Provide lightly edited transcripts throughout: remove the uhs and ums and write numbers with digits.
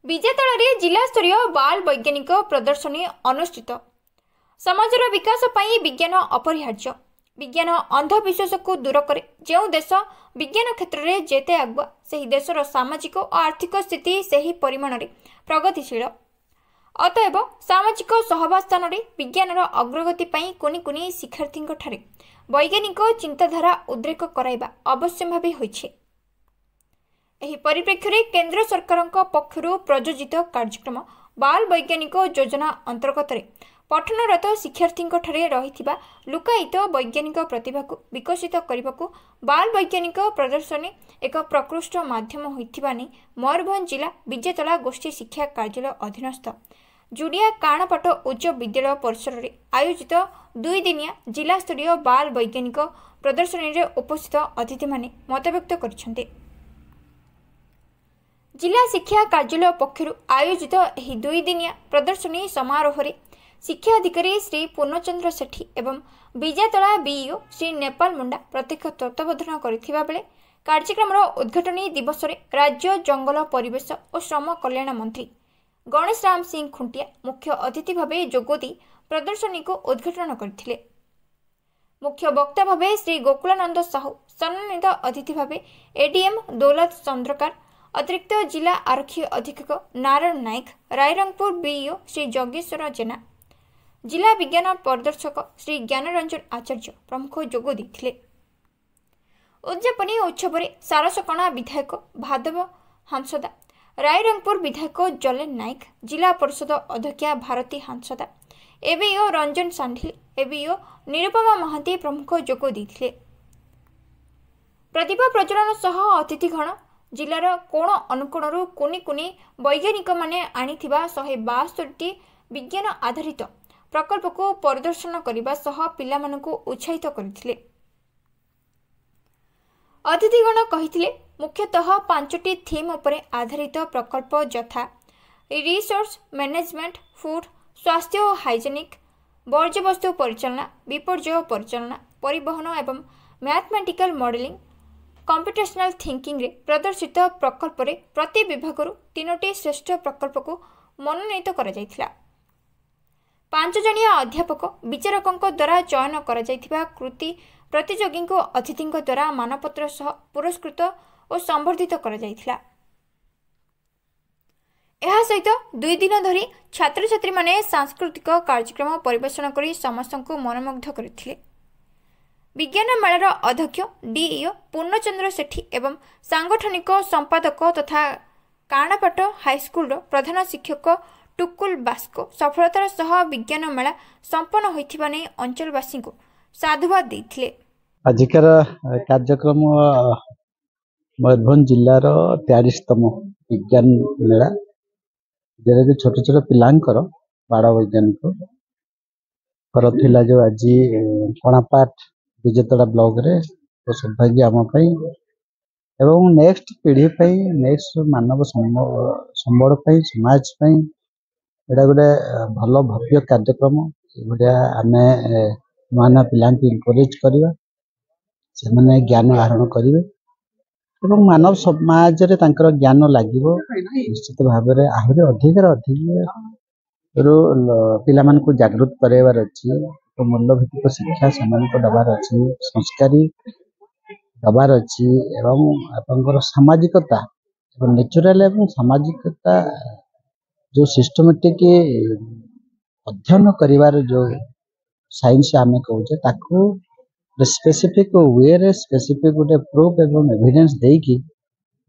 विजेतल जिला स्तरीय बाल वैज्ञानिक प्रदर्शनी अनुष्ठित। समाजर विकास पाई विज्ञान अपरिहार्य। विज्ञान अंधविश्वास को दूर करे। जो देश विज्ञान क्षेत्र में जेते आगुआ से देशर सामाजिक और आर्थिक स्थिति से परिमाण में प्रगतिशील। अतएव सामाजिक सहबास्थान में विज्ञानर अग्रगति पाई कुनी कुनी शिक्षार्थी वैज्ञानिक चिंताधारा उद्रेक कराइबा अवश्य भावी होइछे। एही परिप्रेक्षी में केंद्र सरकार पक्षर प्रयोजित कार्यक्रम बाल वैज्ञानिक योजना अंतर्गत पठनरत शिक्षार्थी रही लुकायित वैज्ञानिक प्रतिभा को विकसित करने को बाल वैज्ञानिक प्रदर्शनी एक प्रकृष्ट माध्यम होइथिबा नै मयूरभंज जिला विजेतला गोष्ठी शिक्षा कार्यालय अधीनस्थ जुड़िया काणपाट उच्च विद्यालय परिसर में आयोजित 2 दिनिया जिला स्तरीय बाल वैज्ञानिक प्रदर्शनी रे उपस्थित अतिथि माने मतव्यक्त करिसेंते। जिला शिक्षा कार्यालय पक्षर आयोजित यह 2 दिनिया प्रदर्शनी समारोह रे शिक्षा अधिकारी श्री पूर्णचंद्र सेठी एवं विजेतला बीईओ श्री नेपाल मुंडा प्रत्यक्ष तत्वावधान करथिबा बेले कार्यक्रम उद्घाटनी दिवस रे राज्य जंगल परिवेश और श्रम कल्याण मंत्री गणेश राम सिंह खुंटिया मुख्य अतिथि भावे जोगदी प्रदर्शनी को उद्घाटन करथिले। मुख्य वक्ता भावे श्री गोकुलानंद साहू, सम्मानित अतिथि भावे एडीएम दौलत चंद्रकार, अतिरिक्त जिला आरक्षी अधीक्षक नारायण नायक, रायरंगपुर बीईओ श्री जगेश्वर जेना, जिला विज्ञान प्रदर्शक श्री ज्ञानरंजन आचार्य प्रमुख जोग देथिले। उद्यापनी उत्सव में सारसकणा विधायक भादव हांसदा, रायरंगपुर विधायक जलेन नायक, जिला परिषद अध्यक्षा भारती हांसदा, एबीओ रंजन सांढिल, एबीओ निरुपमा महांती प्रमुख जोग देथिले। प्रतिभा प्रज्वलन सह अतिथिगण जिलार कोण अनुकोणरू कुनी कुनी वैज्ञानिक माने आनिथिबा 172टी विज्ञान आधारित प्रकल्प को परिदर्शन करने सह पिलामानकु उत्साहित करथिले। अतिथिगण कहिथिले मुख्यतः 5टी थीम उपरे आधारित प्रकल्प यथा रिसोर्स मैनेजमेंट, फूड, स्वास्थ्य और हाइजेनिक, वर्ज्यवस्तु परिचालना, विपर्यय परिचालना, परिवहन एवं मैथमेटिकल मॉडलिंग, कंप्यूटेशनल थिंकिंग रे प्रदर्शित प्रकल्प रे प्रति विभाग 3टी श्रेष्ठ प्रकल्प को मनोनीत करा जायथिला। 5 जणिया अध्यापक विचारकों द्वारा चयन करा जायथिबा कृति प्रतियोगी को अतिथि द्वारा मानपत्र सह पुरस्कृत और संबर्धित करा जायथिला। एहा सहित 2 दिन धरी छात्र छात्री माने सांस्कृतिक कार्यक्रम परिवेषण करी समस्त को मनमुग्ध करथिले। विज्ञान मेलार अध्यक्ष डीईओ पूर्णचंद्र सेठी एवं सांगठनिक संपादक तथा काणापाट हाईस्कूल प्रधान शिक्षक टुकुल बास्को सफलतार सह विज्ञान मेला संपन्न होइथिबा नै अंचलवासी को साधुवाद देथिले। आजिकार कार्यक्रम मयूरभंज जिलार 43तम विज्ञान मेला जे छोट छोट पिलांकर बाल वैज्ञानिक करथिला जो आज काणापाट विजेतला ब्लॉक रे तो सौभाग्य आम एवं नेक्स्ट पीढ़ी नेक्स्ट मानव संबल समाज एटा गोटे भल भव्य कार्यक्रम आम नुआ नुआ पिला इनकरेज करवा से मैंने ज्ञान आहरण करेंगे और मानव समाज रे तांकर ज्ञान लगे निश्चित भाव में आहरी अधिक पिला को जागृत करार अच्छी तो मूल्यभित्तिक शिक्षा से दबार अच्छी संस्कारी दबार अच्छी एवं सामाजिकता नेचुरल एवं सामाजिकता जो सिस्टमेटिक अध्ययन करिवार जो साइंस आम कहूचे स्पेसिफिक वे रे स्पेसिफिक गोटे प्रूफ एवं एविडेंस देकी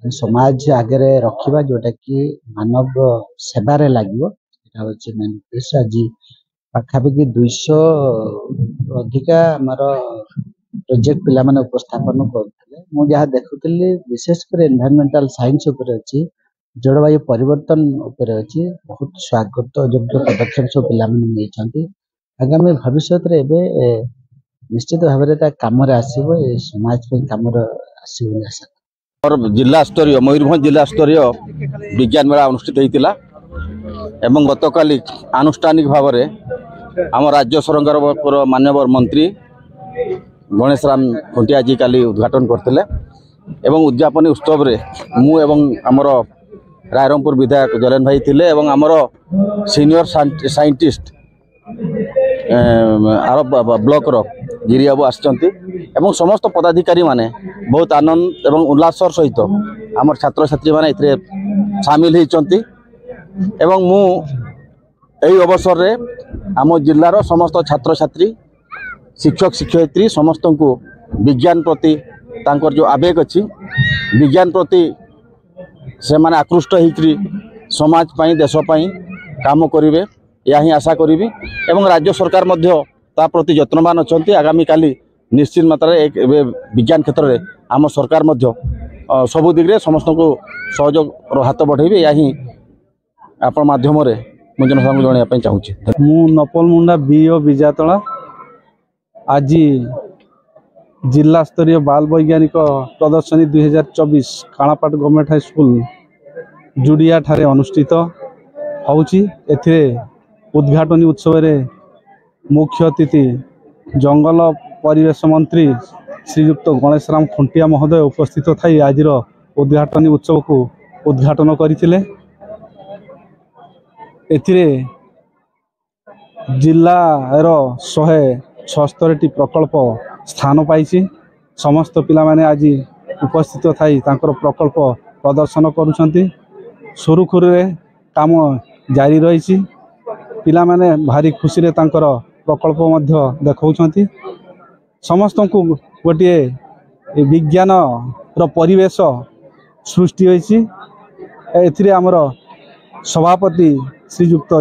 समाज आगे रखा जोटा कि मानव सेवार लगे मेन उद्देश्य। आज पाखापाखि 200 अधिका आमर प्रोजेक्ट पिला माने उपस्थापन करते मुझे देखुली विशेषकर एनवायरमेंटल साइंस उपर अच्छी जलवायु परिवर्तन उपर अच्छी बहुत स्वागत योग्य पदक्षेप सब पिला आगामी भविष्य में निश्चित भाव में कम आसो समाज कम आसो आशा। और जिला स्तरीय मयूरभंज जिला स्तरीय विज्ञान मेला अनुष्ठित होता एवं गतकाली आनुष्ठानिक भाव में आम राज्य सरकार माननीय मंत्री गणेश राम खुंटिया जी काली उद्घाटन करते एवं उद्यापनी उत्सव रे मु एवं आमर रायरंगपुर विधायक जलेन भाई थिले एवं आमर सीनियर साइंटिस्ट आर ब्लॉक रो गिरी बाबू आसचंती एवं समस्त पदाधिकारी माने बहुत आनंद एवं उल्लासर सहित आमर छात्र छात्री माने इतरे शामिल होइचंती एवं मु एई अवसर रे आम जिल्लार समस्त छात्र छात्री शिक्षक शिक्षयित्री समस्त को विज्ञान प्रति तांकर जो आवेग अच्छी विज्ञान प्रति से माने आकृष्ट होकरी समाज पाई देश पाई काम करेंगे या ही आशा करी एवं राज्य सरकार मध्य ता प्रति यत्नवान अच्छा आगामी काली निश्चित मात्रा एक विज्ञान क्षेत्र में आम सरकार मध्य सबु दिगरे समस्त को सहयोग हाथ बढ़ेबे या ही आपण माध्यम मुझे जनसाधारण जनवाई चाहूँगी मु नपल मुंडा बीओ विजातला आज जिला स्तरीय बाल वैज्ञानिक प्रदर्शनी 2024 काणापाट गवर्नमेंट हाई स्कूल जुड़िया ठारे अनुष्ठित होउची। एथिरे उद्घाटनी उत्सव रे मुख्य अतिथि जंगल परिवेश मंत्री श्रीयुक्त गणेश राम खुंटिया महोदय उपस्थित थाई आज उद्घाटनी उत्सव को उद्घाटन करथिले। एथिरे जिल्लार 176 प्रकल्प स्थान पाई समस्त पिला माने आज उपस्थित थाई तांकर प्रकल्प प्रदर्शन करुछंती। सुरुखुरुरे काम जारी रही पिला माने भारी खुशी रे तांकर प्रकल्प मध्य देखाउछंती। समस्त को गोटे विज्ञान रो परिवेश सृष्टि होइछि। एथिरे हमर सभापति श्रीयुक्त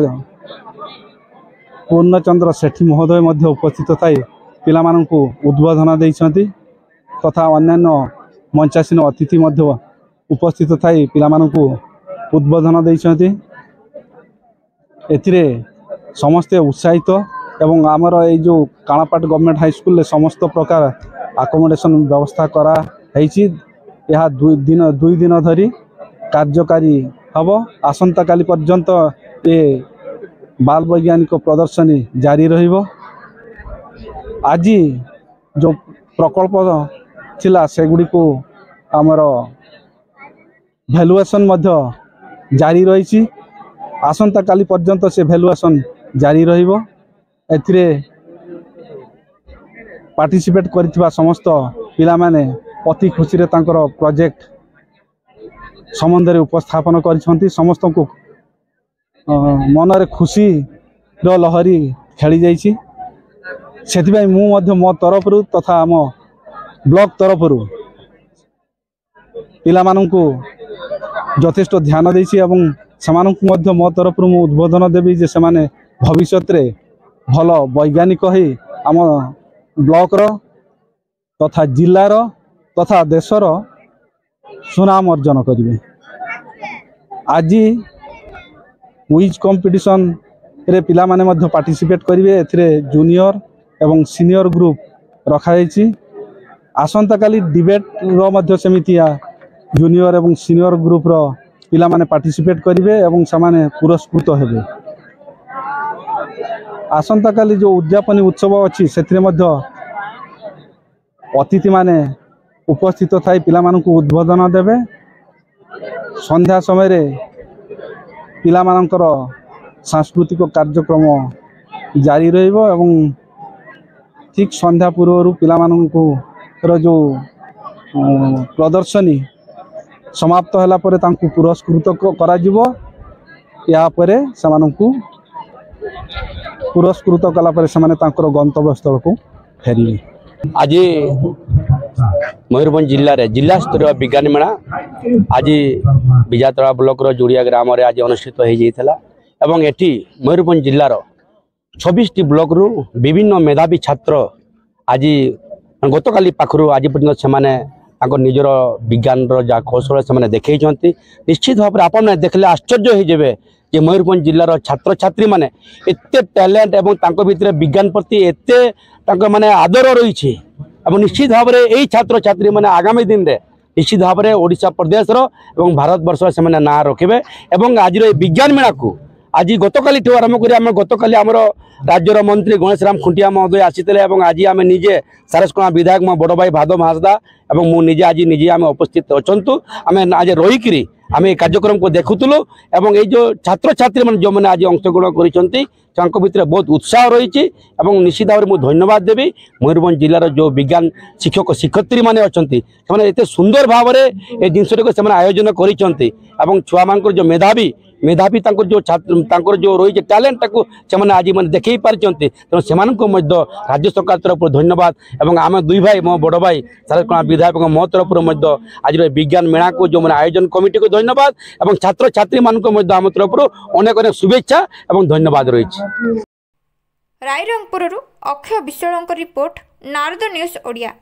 पूर्णचंद्र सेठी महोदय मध्य उपस्थित थाई पिला माननकु उद्बोधन देइछंती तथा अन्यान्य मंचासीन अतिथि मध्य उपस्थित थाई पिला माननकु उद्बोधन देइछंती। एथिरे समस्ते उत्साहित एवं आमर ए जो काणापाट गवर्नमेंट हाई स्कूल समस्त प्रकार अकोमोडेशन व्यवस्था करा हैछि। यह दुई दिन धरी कार्यकारी हब। आसंता काली पर्यंत ये बाल वैज्ञानिक प्रदर्शनी जारी रहिबो। आज जो प्रकल्प थिला सेगुडी को आमर भैल्युएसन मध्य जारी रही। आसंता काली पर्यंत से भैल्युएसन जारी रहिबो। एथिरे पार्टिसिपेट करथिबा समस्त पिला माने अति खुशी रे तांकर प्रोजेक्ट संबंध रे उपस्थापन करिसंती। समस्त को मन रे खुशी रो लहरी खेली जाइछि। सेथिबाई मो तरफ तथा आम ब्लॉक तरफ पिला माननकु यथेष्ट ध्यान देइछि एवं समानकु मध्य मो तरफ मु उद्बोधन देबी जे समाने भविष्य रे भल वैज्ञानिक ही आम ब्लॉक रो तथा जिल्लार तथा देशर सुनाम अर्जन करिवे। आज क्विज कंपटीशन रे पिला माने मध्य पार्टिसिपेट करिवे। एथिरे जूनियर एवं सीनियर ग्रुप रखाई। आसंता काली डिबेट रो मध्य सेमितिया जूनियर एवं सीनियर ग्रुप रो पिला माने पार्टिसिपेट करिवे एवं समाने पुरस्कृत हेबे। आसंता काली जो उद्यापनी उत्सव अछि सेथिरे मध्य अतिथि माने उपस्थित थाई पिला माननकु उद्बोधन देबे। संध्या समय रे पिला माननकर सांस्कृतिक कार्यक्रम जारी रहिबो एवं ठीक संध्या पूर्व पिला माननकु जो प्रदर्शनी समाप्त होला परे तांकु पुरस्कृत करा जिवो। या परे समानकु पुरस्कृत कला परे समाने तांकर गंतव्य स्थल को फेरिबे। आज मयूरभंज जिले में जिला स्तरीय विज्ञान मेला आज विजातला ब्लॉक जोड़िया ग्राम रे आज अनुष्ठित हो एटी मयूरभंज जिलार 26 ब्लॉक रु विभिन्न मेधावी छात्र आज गत काली पाखरु आज पर्यंत से निजर विज्ञान जहाँ कौशल से देखई। निश्चित भाव में आपने देखले आश्चर्य हो जाए कि मयूरभंज जिलार छात्र छात्री माने एते टैलेंट एवं तांको भितर विज्ञान प्रति एते तांको माने आदर रही। निश्चित भाव में यही छात्र छात्री माने आगामी दिन रे निश्चित भाव में ओडिशा प्रदेश एवं भारत वर्ष से ना रखिबे। आज विज्ञान मेला को आज गतकाली आरंभ कर गतकाली आमर राज्यर मंत्री गणेश राम खुंटिया महोदय आसीते आज आम निजे सारसकोणा विधायक मो बड़ भाई भादव हांसदा और मुझे आज निजे आम उपस्थित अच्छु आम आज रहीकि आम ये कार्यक्रम को देखुलु एवं ये जो छात्र छात्री मैंने जो मैंने आज अंशग्रहण कर भितर बहुत उत्साह रही और निश्चित भाव में मुझे धन्यवाद देवी मयूरभंज जिलार जो विज्ञान शिक्षक शिक्षयित्री मैंने अच्छा से सुंदर भाव में ये जिनस आयोजन कर छुआ मान जो मेधावी मेधावी जो छात्र जो रही टैलेंट से आज मैंने देखी पार्टी तेणु से राज्य सरकार तरफ धन्यवाद और आम दुई भाई मो बड़ भाई सारकणा विधायक मो तरफ आज विज्ञान मेला को जो मैंने आयोजन कमिटी को धन्यवाद और छात्र छात्री मान आम तरफ अनेक अनेक शुभेच्छा और धन्यवाद रही। Rairangpur Akshay Vishwal report Narad news Odia.